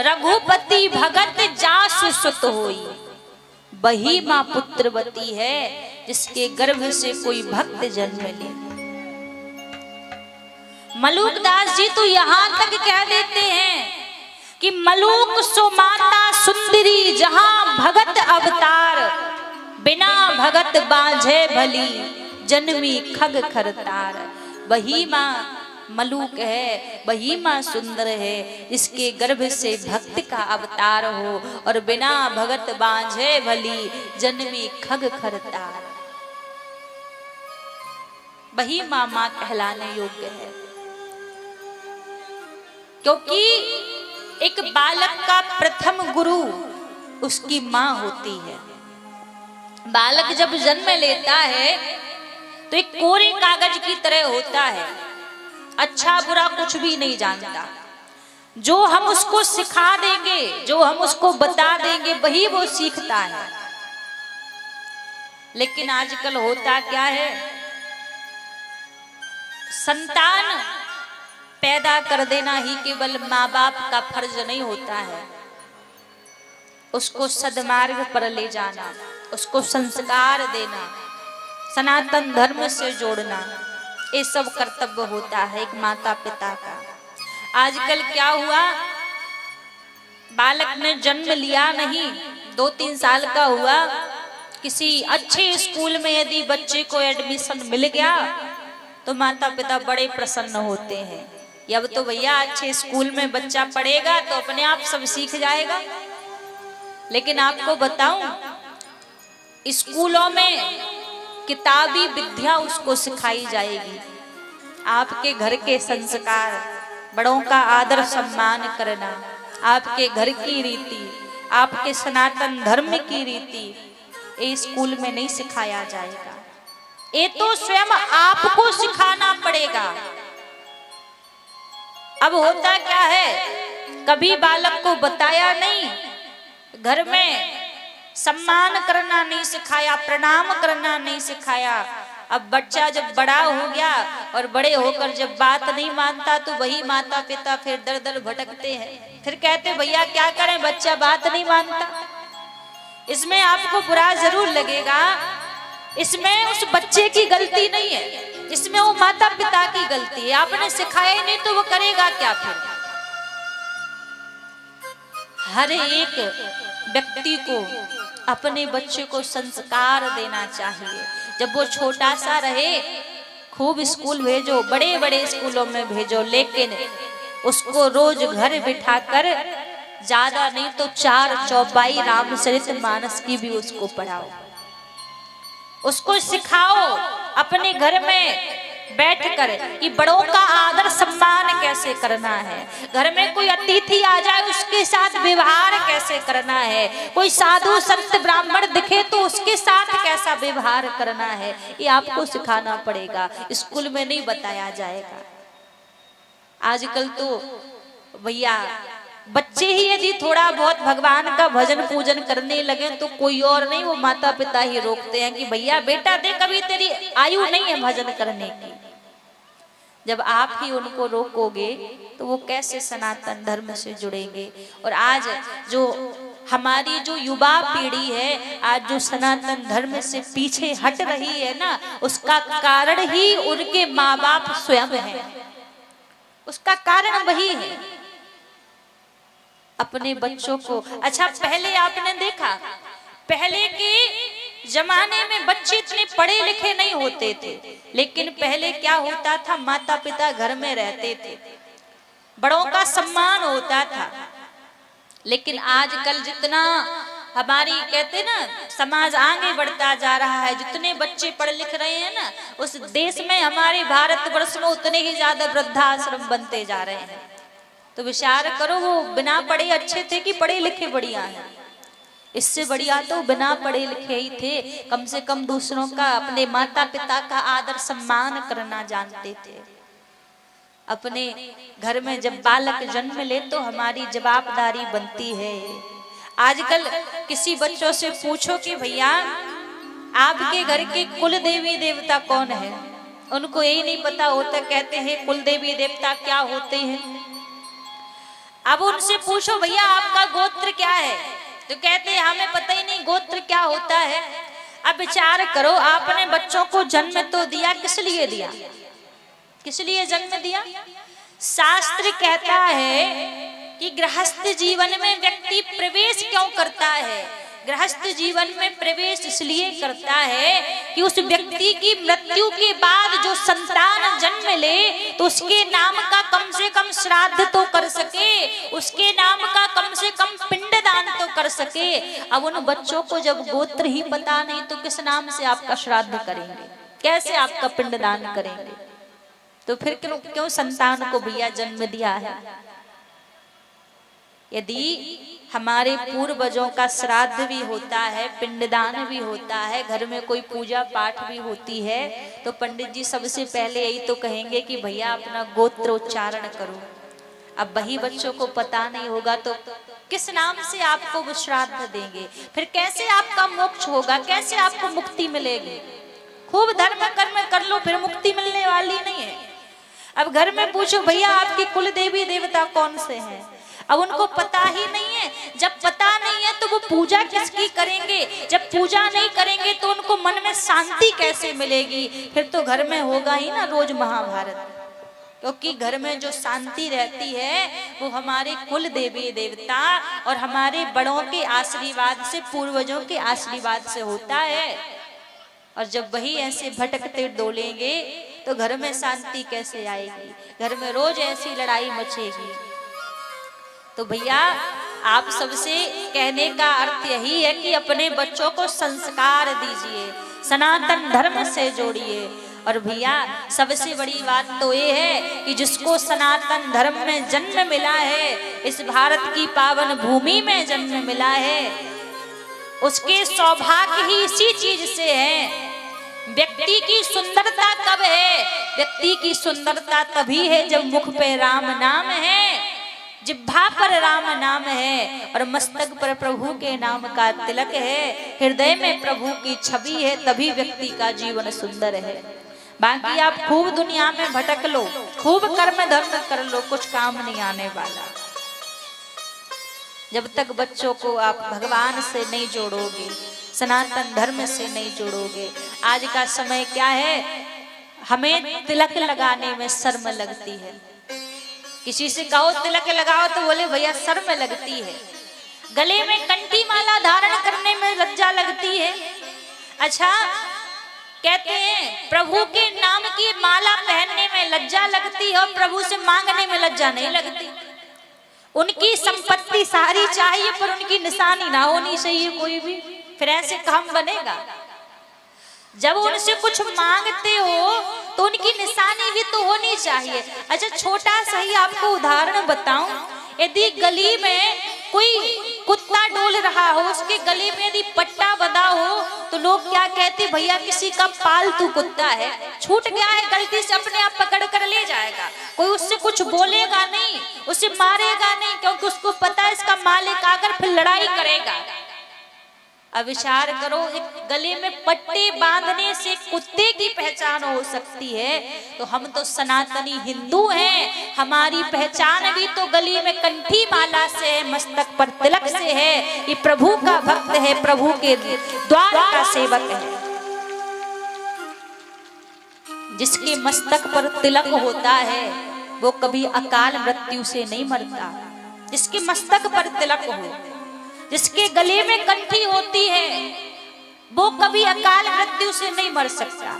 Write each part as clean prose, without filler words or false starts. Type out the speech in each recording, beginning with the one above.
रघुपति भगत जासु सुत होई, वही माँ पुत्रवती है जिसके गर्भ से कोई भक्त जन्म ले। मलूक दास जी तो यहां तक कह देते हैं कि मलूक सो माता सुंदरी जहां भगत अवतार, बिना भगत बांझे भली जन्मी खग खरतार। वही माँ मलूक है, वही माँ सुंदर है इसके गर्भ से भक्त का अवतार हो, और बिना भगत बांझे भली जन्मी खग खरतार। वही माँ माँ कहलाने योग्य है, क्योंकि एक बालक का प्रथम गुरु उसकी माँ होती है। बालक जब जन्म लेता है तो एक कोरे कागज की तरह होता है, अच्छा बुरा कुछ भी नहीं जानता। जो हम उसको सिखा देंगे, जो हम उसको बता देंगे, वही वो सीखता है। लेकिन आजकल होता क्या है, संतान पैदा कर देना ही केवल माँ बाप का फर्ज नहीं होता है, उसको सद्मार्ग पर ले जाना, उसको संस्कार देना, सनातन धर्म से जोड़ना, ये सब कर्तव्य होता है एक माता पिता का। आजकल क्या हुआ, बालक ने जन्म लिया नहीं, 2-3 साल का हुआ, किसी अच्छे स्कूल में यदि बच्चे को एडमिशन मिल गया तो माता पिता बड़े प्रसन्न होते हैं। अब तो भैया अच्छे स्कूल में बच्चा पढ़ेगा तो अपने आप सब सीख जाएगा। लेकिन आपको बताऊं, स्कूलों में किताबी विद्या उसको सिखाई जाएगी, आपके घर के संस्कार, बड़ों का आदर सम्मान करना, आपके घर की रीति, आपके सनातन धर्म की रीति, ये स्कूल में नहीं सिखाया जाएगा। ये तो स्वयं आपको सिखाना पड़ेगा। अब होता क्या है, कभी बालक को बताया नहीं, घर में सम्मान करना नहीं सिखाया, प्रणाम करना नहीं सिखाया। अब बच्चा जब बड़ा हो गया और बड़े होकर जब बात नहीं मानता तो वही माता पिता फिर दर दर भटकते हैं, फिर कहते भैया क्या करें, बच्चा बात नहीं मानता। इसमें आपको बुरा जरूर लगेगा, इसमें उस बच्चे की गलती नहीं है, इसमें वो माता पिता की गलती है। आपने सिखाया नहीं तो वो करेगा क्या फिर। हर एक व्यक्ति को अपने बच्चे को संस्कार देना चाहिए। जब वो छोटा सा रहे खूब स्कूल भेजो, बड़े बड़े स्कूलों में भेजो, लेकिन उसको रोज घर बिठाकर ज्यादा नहीं तो 4 चौपाई रामचरितमानस की भी उसको पढ़ाओ, उसको सिखाओ अपने घर में बैठकर कि बड़ों का आदर सम्मान कैसे करना है, घर में कोई अतिथि आ जाए उसके साथ व्यवहार कैसे करना है, कोई साधु संत ब्राह्मण दिखे तो उसके साथ कैसा व्यवहार करना है, ये आपको सिखाना पड़ेगा, स्कूल में नहीं बताया जाएगा। आजकल तो भैया बच्चे ही यदि थोड़ा बहुत भगवान का भजन पूजन करने लगे तो कोई और नहीं, वो माता पिता ही रोकते हैं कि भैया बेटा देख अभी तेरी आयु नहीं है भजन करने की। जब आप ही उनको रोकोगे तो वो कैसे सनातन धर्म से जुड़ेंगे। और आज जो हमारी जो युवा पीढ़ी है, आज जो सनातन धर्म से पीछे हट रही है ना, उसका कारण ही उनके माँ बाप स्वयं है, उसका कारण वही है। अपने बच्चों को, अच्छा पहले आपने देखा, पहले के जमाने में बच्चे इतने पढ़े लिखे नहीं होते थे, लेकिन पहले क्या होता था, माता पिता घर में रहते थे, बड़ों का सम्मान होता था। लेकिन आजकल जितना हमारी कहते ना समाज आगे बढ़ता जा रहा है, जितने बच्चे पढ़ लिख रहे हैं ना, उस देश में हमारे भारतवर्ष में उतने ही ज्यादा वृद्धाश्रम बनते जा रहे हैं। तो विचार करो, वो बिना पढ़े अच्छे थे कि पढ़े लिखे बढ़िया हैं। इससे बढ़िया तो बिना पढ़े लिखे ही थे, कम से कम दूसरों का, अपने माता पिता का आदर सम्मान करना जानते थे। अपने घर में जब बालक जन्म ले तो हमारी जवाबदारी बनती है। आजकल किसी बच्चों से पूछो कि भैया आपके घर के कुल देवी देवता कौन है, उनको यही नहीं पता होता, कहते हैं कुल देवी देवता क्या होते हैं। अब उनसे पूछो भैया आपका गोत्र क्या है, तो कहते हैं हमें पता ही नहीं गोत्र क्या होता है। अब विचार करो, आपने बच्चों को जन्म तो दिया, किस लिए दिया, किस लिए जन्म दिया? शास्त्र कहता है कि गृहस्थ जीवन में व्यक्ति प्रवेश क्यों करता है? गृहस्थ जीवन में प्रवेश इसलिए करता है कि उस व्यक्ति की मृत्यु के बाद जो संतान जन्म ले तो उसके नाम का कम से कम श्राद्ध तो कर सके, उसके नाम का कम से कम पिंडदान तो कर सके। अब उन बच्चों को जब गोत्र ही पता नहीं तो किस नाम से आपका श्राद्ध करेंगे, कैसे आपका पिंडदान करेंगे? तो फिर क्यों संतान को भैया जन्म दिया है? यदि हमारे पूर्वजों का श्राद्ध भी होता है, पिंडदान भी होता है, घर में कोई पूजा पाठ भी होती है, तो पंडित जी सबसे पहले यही तो कहेंगे कि भैया अपना गोत्र उच्चारण करो। अब वही बच्चों को पता नहीं होगा तो किस नाम से आपको वो श्राद्ध देंगे? फिर कैसे आपका मोक्ष होगा, कैसे आपको मुक्ति मिलेगी? खूब धर्म कर्म कर लो, फिर मुक्ति मिलने वाली नहीं है। अब घर में पूछो भैया आपकी कुल देवी देवता कौन से हैं, अब उनको पता ही नहीं है। जब पता नहीं है तो वो पूजा किसकी करेंगे? जब पूजा नहीं करेंगे तो उनको मन में शांति कैसे मिलेगी? फिर तो घर में होगा ही ना रोज महाभारत, क्योंकि घर में जो शांति रहती है वो हमारे कुल देवी देवता और हमारे बड़ों के आशीर्वाद से, पूर्वजों के आशीर्वाद से होता है। और जब वही ऐसे भटकते डोलेंगे तो घर में शांति कैसे आएगी? घर में रोज ऐसी लड़ाई मचेगी। तो भैया आप सबसे कहने का अर्थ यही है कि अपने बच्चों को संस्कार दीजिए, सनातन धर्म से जोड़िए। और भैया सबसे बड़ी बात तो ये है कि जिसको सनातन धर्म में जन्म मिला है, इस भारत की पावन भूमि में जन्म मिला है, उसके सौभाग्य ही इसी चीज से है। व्यक्ति की सुंदरता कब है? व्यक्ति की सुंदरता तभी है जब मुख पे राम नाम है, जिह्वा पर राम नाम है और मस्तक पर प्रभु के नाम का तिलक है, हृदय में प्रभु की छवि है, तभी व्यक्ति का जीवन सुंदर है। बाकी आप खूब दुनिया में भटक लो, खूब कर्म धर्म कर लो, कुछ काम नहीं आने वाला। जब तक बच्चों को आप भगवान से नहीं जोड़ोगे, सनातन धर्म से नहीं जोड़ोगे। आज का समय क्या है, हमें तिलक लगाने में शर्म लगती है। किसी से कहो तिलक लगाओ तो बोले भैया शर्म लगती है। गले में कंठी माला धारण करने में लज्जा लगती है। अच्छा, कहते हैं प्रभु के नाम की माला पहनने में लज्जा लगती है और प्रभु से मांगने में लज्जा नहीं लगती। उनकी संपत्ति सारी चाहिए पर उनकी निशानी ना होनी चाहिए कोई भी, फिर ऐसे काम बनेगा? जब उनसे कुछ मांगते हो तो उनकी निशानी भी तो होनी चाहिए। अच्छा, छोटा सा ही आपको उदाहरण बताऊं, यदि गली में कोई कुत्ता डोल रहा हो, उसके गले में यदि पट्टा बंधा हो तो लोग क्या कहते, भैया किसी का पालतू कुत्ता है, छूट गया है, गलती से अपने आप पकड़ कर ले जाएगा। कोई उससे कुछ बोलेगा नहीं, उसे मारेगा नहीं, क्योंकि उसको पता है इसका मालिक आकर फिर लड़ाई करेगा। अब विचार करो, एक गले में पट्टे बांधने से कुत्ते की पहचान हो सकती है, तो हम तो सनातनी हिंदू हैं, हमारी पहचान भी तो गली में कंठी माला से है, मस्तक पर तिलक से है। ये प्रभु का भक्त है, प्रभु के द्वार का सेवक है। जिसके मस्तक पर तिलक होता है वो कभी अकाल मृत्यु से नहीं मरता। जिसके मस्तक पर तिलक हो, जिसके गले में कंठी होती है, वो कभी अकाल मृत्यु से नहीं मर सकता।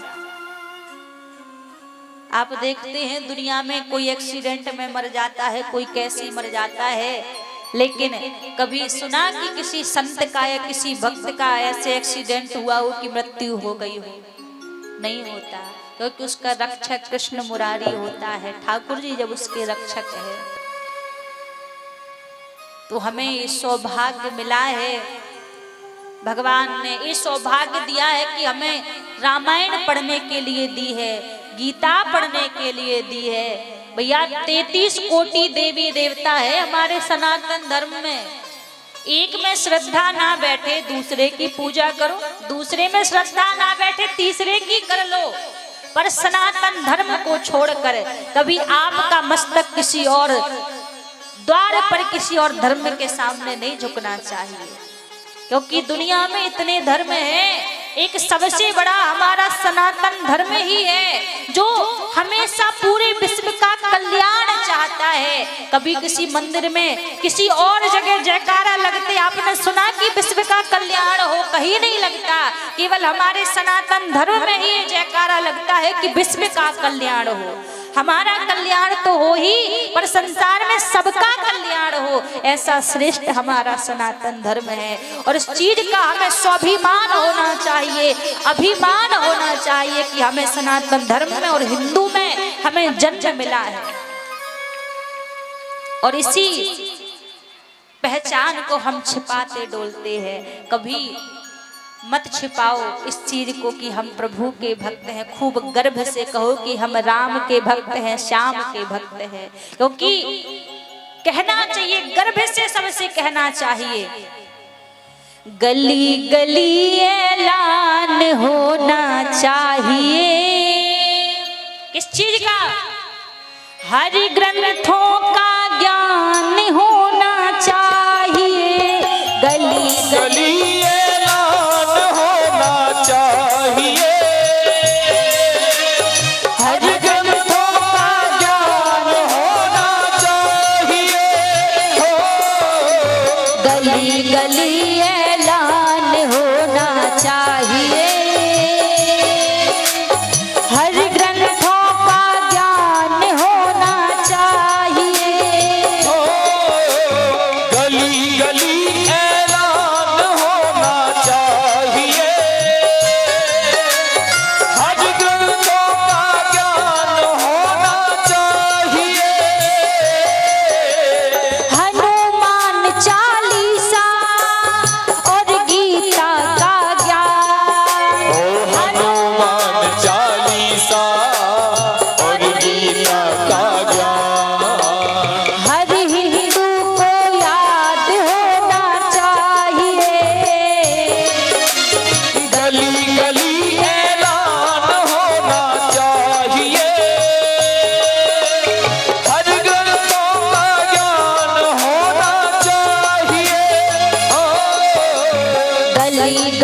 आप देखते हैं दुनिया में कोई एक्सीडेंट में मर जाता है, कोई कैसे मर जाता है, लेकिन कभी सुना कि किसी संत का या किसी भक्त का ऐसे एक्सीडेंट हुआ हो कि मृत्यु हो गई हो? नहीं होता, क्योंकि उसका रक्षक कृष्ण मुरारी होता है, ठाकुर जी जब उसके रक्षक है। तो हमें ये सौभाग्य मिला है, भगवान ने ये सौभाग्य दिया है कि हमें रामायण पढ़ने के लिए दी है, गीता पढ़ने के लिए दी है। भैया 33 कोटि देवी देवता है हमारे सनातन धर्म में। एक में श्रद्धा ना बैठे दूसरे की पूजा करो, दूसरे में श्रद्धा ना बैठे तीसरे की कर लो, पर सनातन धर्म को छोड़कर कभी आपका मस्तक किसी और द्वार पर किसी और धर्म के सामने नहीं झुकना चाहिए, क्योंकि दुनिया में इतने धर्म हैं, एक सबसे बड़ा हमारा सनातन धर्म ही है जो हमेशा पूरे विश्व का कल्याण चाहता है। कभी किसी मंदिर में किसी और जगह जयकारा लगते आपने सुना कि विश्व का कल्याण हो? कहीं नहीं लगता। केवल हमारे सनातन धर्म में ही ये जयकारा लगता है कि विश्व का कल्याण हो। हमारा कल्याण तो हो ही, पर संसार में सबका कल्याण हो, ऐसा श्रेष्ठ हमारा सनातन धर्म है। और इस चीज का हमें स्वाभिमान होना चाहिए, अभिमान होना चाहिए कि हमें सनातन धर्म में और हिंदू में हमें जन्म मिला है। और इसी पहचान को हम छिपाते डोलते हैं। कभी मत छिपाओ इस चीज को कि हम प्रभु के भक्त हैं। खूब गर्व से कहो कि हम राम के भक्त हैं, श्याम के भक्त हैं। क्योंकि कहना चाहिए, गर्व से सबसे कहना चाहिए। गली गली ऐलान होना चाहिए। किस चीज का? हर ग्रंथों का ज्ञान होना चाहिए। गली गली गली ऐलान होना चाहिए। हर ग्रंथों का ज्ञान होना चाहिए। गली गली ऐलान होना चाहिए। हर ग्रंथों का ज्ञान होना चाहिए। हनुमान चालीसा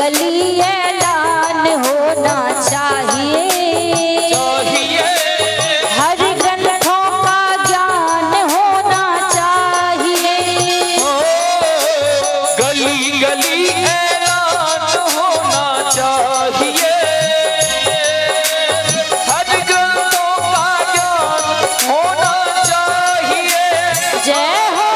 गली ऐलान होना चाहिए। हर ग्रंथों का ज्ञान होना चाहिए। गली गली ऐलान होना चाहिए। हर ग्रंथों का ज्ञान होना चाहिए। जय हो।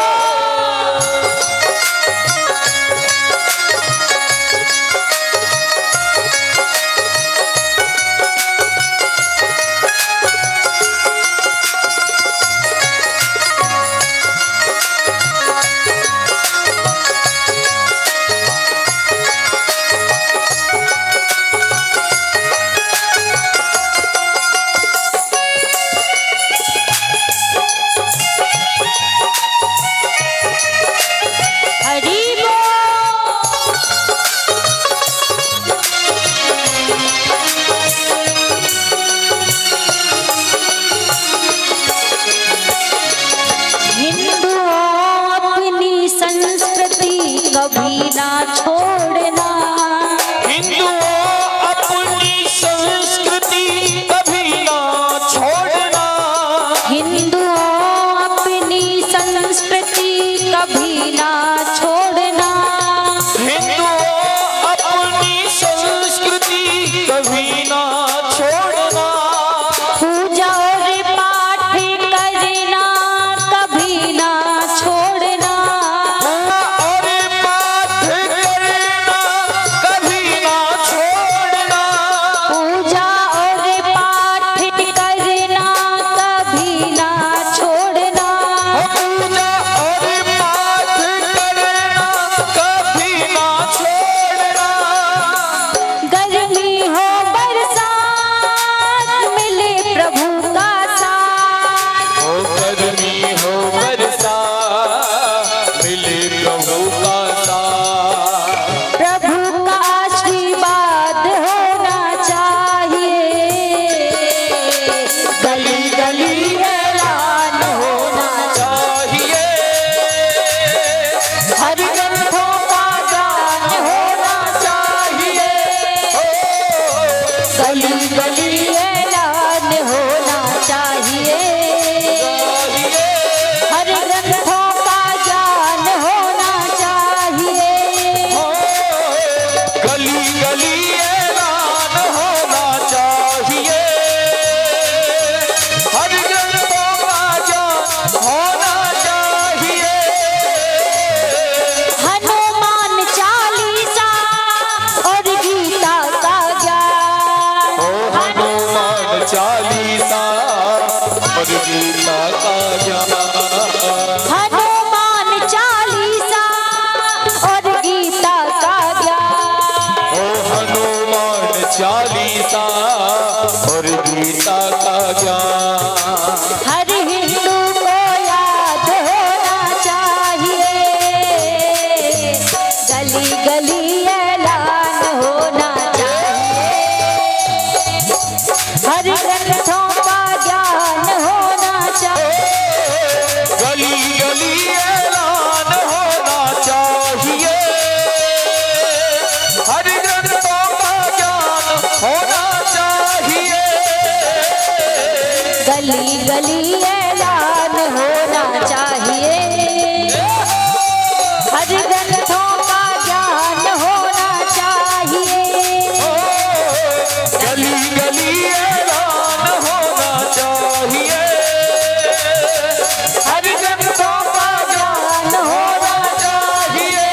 हरि ग्रंथों का ज्ञान होना चाहिए। गली गली ऐलान होना चाहिए। हर ग्रंथों का ज्ञान होना चाहिए। गली गली ऐलान होना चाहिए। हर ग्रंथों का ज्ञान होना चाहिए। हनुमान चालीसा और गीता का ज्ञान। हनुमान चालीसा और गीता का ज्ञान। हनुमान चालीसा और गीता का ज्ञान। हनुमान चालीसा और गीता का ज्ञान। हर हिंदू को याद होना चाहिए। गली गली ऐलान होना चाहिए। हर ग्रंथों का ज्ञान होना चाहिए। गली गली ऐलान होना चाहिए। हर ग्रंथों का ज्ञान होना चाहिए। गली गली ऐलान होना चाहिए। हर ग्रंथों का ज्ञान होना चाहिए। गली गली ऐलान होना चाहिए। हर ग्रंथों का ज्ञान होना चाहिए।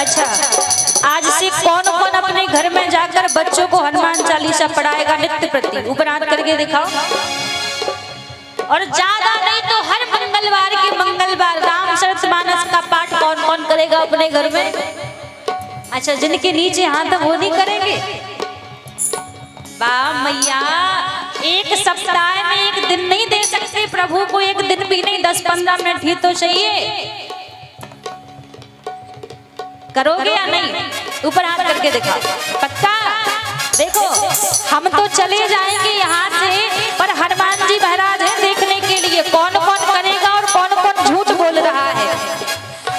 अच्छा, आज से कौन कौन अपने घर में जाकर बच्चों को हनुमान चालीसा पढ़ाएगा नित्य प्रति? उपरांत करके दिखाओ। और ज्यादा नहीं तो हर मंगलवार के मंगलवार रामचरितमानस का पाठ कौन कौन करेगा अपने घर में? अच्छा, जिनके नीचे हाथ है वो नहीं करेंगे? वाह मैया, एक सप्ताह में एक दिन नहीं दे सकते प्रभु को, एक दिन भी नहीं, 10-15 मिनट ही तो चाहिए। करोगे या नहीं? ऊपर हाथ करके दिखाओ। पक्का? देखो, हम तो चले जाएंगे यहाँ से, पर हनुमान जी महाराज हैं देखने के लिए कौन कौन करेगा और कौन कौन झूठ बोल रहा है।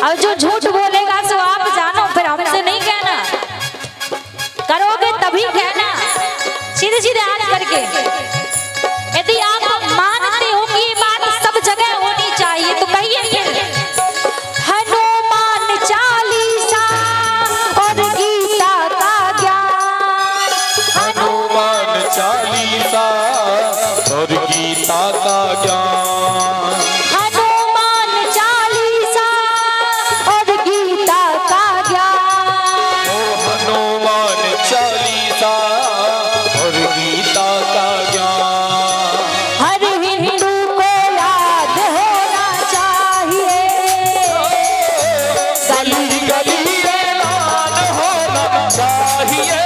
और जो झूठ बोलेगा सो आप जानो, फिर हमसे नहीं कहना। करोगे तभी कहना, सीधे सीधे हाथ करके। यदि आप मानते हो कि ये बात सब जगह होनी चाहिए तो कहिए फिर। हनुमान चालीसा और गीता का ज्ञान। हनुमान चालीसा और गीता का ज्ञान। हनुमान चालीसा और गीता का ज्ञान। हनुमान चालीसा और गीता का ज्ञान। हर हिंदू को याद होना चाहिए। गली गली ऐलान होना चाहिए।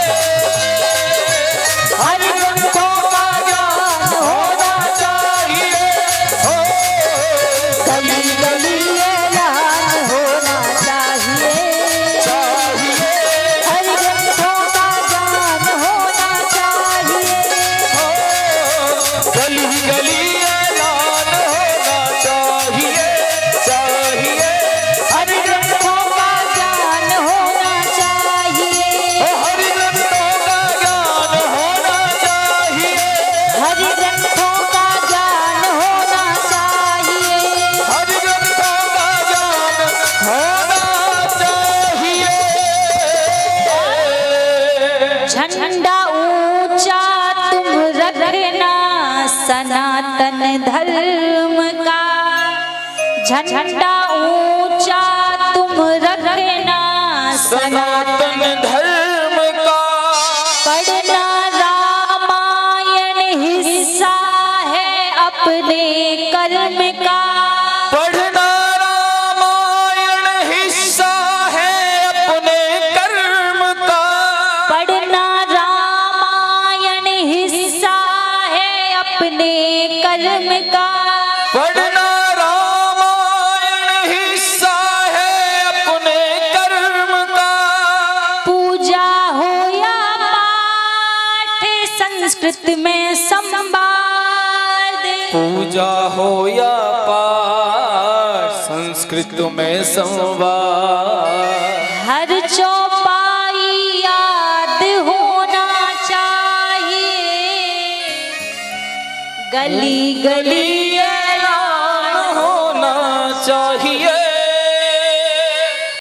हर ग्रंथों का ज्ञान होना चाहिए। गली गली ऐलान होना चाहिए। हर ग्रंथों का ज्ञान होना चाहिए। गली गली ऐलान होना चाहिए। हर ग्रंथों का ज्ञान होना चाहिए। हर ग्रंथों का ज्ञान होना चाहिए। हर ग्रंथों का ज्ञान होना चाहिए। हर ग्रंथों का ज्ञान होना चाहिए। झंडा ऊंचा तुम रखना सनातन धर्म का। झंडा ऊंचा तुम रखना सनातन धर्म का। पढ़ना रामायण हिस्सा है अपने कर्म का। पढ़ना रामायण हिस्सा है अपने कर्म का। पढ़ना रामायण हिस्सा है अपने कर्म का। पढ़ना रामायण हिस्सा है अपने कर्म का। पूजा हो या पाठ संस्कृत में संवाद। पूजा हो या पाठ संस्कृत संस्कृत में संवाद। हर चौपाई याद होना चाहिए, गली गली